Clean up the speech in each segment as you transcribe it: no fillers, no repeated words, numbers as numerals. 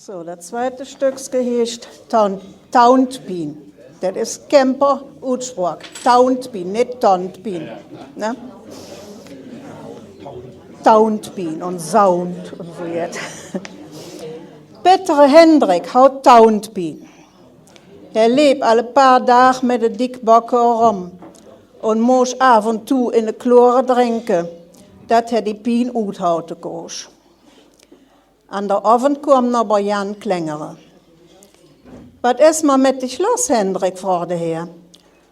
So, das zweite Stück heißt Tauntbean. Das ist Camper Utspruch. Tauntbean, nicht Tauntbean. Ne? Tauntbean und Sound und so jetzt. Petre Hendrik haut Tauntbean. Er lebt alle paar Tage mit der Dickbocke rum und muss ab und zu in de Chlore trinken, dat er die Pien uithouden koos. An der Oven kwam aber Jan Klengere. Was ist mal mit dich los, Hendrik, fragte er.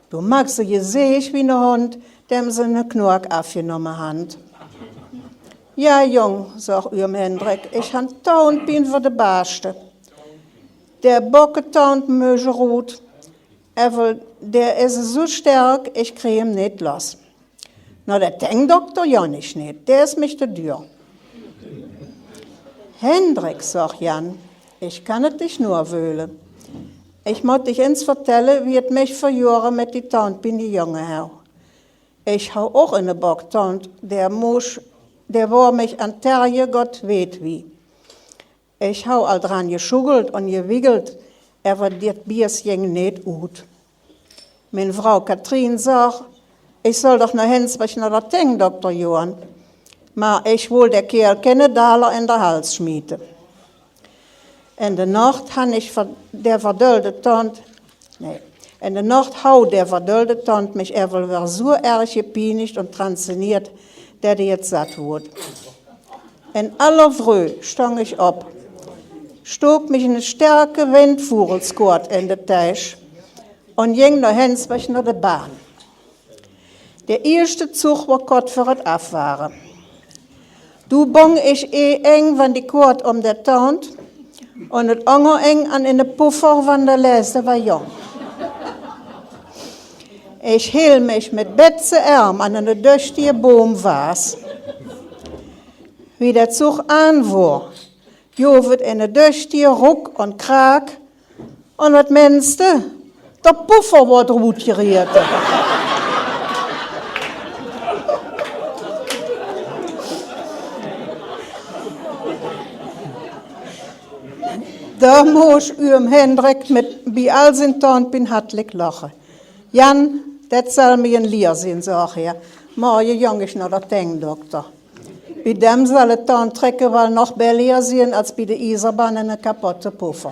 Du magst je seich wie ne Hund, dem sie ne Knork aufgenommen hat. Ja, Jung, sagt Hendrik, ich han Tauntbean für de Baaste. Der Bocke taunt möge rot, der ist so stark, ich krieg ihn nicht los. Na, der denkt Doktor ja nicht, der ist mich zu dürr. Hendrik, sagt Jan, ich kann es dich nur wöhlen. Ich muss dich ins vertellen, wie es mich für Jahre mit die Tauntbean die Junge hau. Ich hau auch in den Bock Taunt, der war mich an Terje Gott weet wie. Ich hau all dran geschuggelt und gewiggelt, aber das Biers ging nicht gut. Meine Frau Katrin sagt, ich soll doch noch hinsprechen nach der Ting, Dr. Johann. Maar ich will der Kerl keine Daler in der Hals schmieden. In der Nacht hau der verdulde Tand mich war so erg gepeinigt und transzeniert, dass er jetzt satt wurde. In aller Früh stang ich ab, stob mich in eine starke Windfuhrelskort in den Teich und ging noch hinsprech nach der Bahn. Der erste Zug war Gott für das Abfahren. Du bong ich eng van die Kort um der Tand und het anger eng an in de Puffer van der Leiste war jong. Ich hiel mich mit betze Arm an eine düchtige Boomwaas. Wie der Zug anfuhr, jovet in eine düchtige Ruck und Krak und was meinste? Der Puffer wird rot geriert. Da muss Hendrik mit bei all sin Tauntbean hartlich lachen. Jan, das soll mir ein Lier sein, sag er. Morgen jung ich noch der Doktor. Bei dem soll der Taunt trecken, weil noch besser sein als bei der Eiserbahn in einer kaputten Puffer.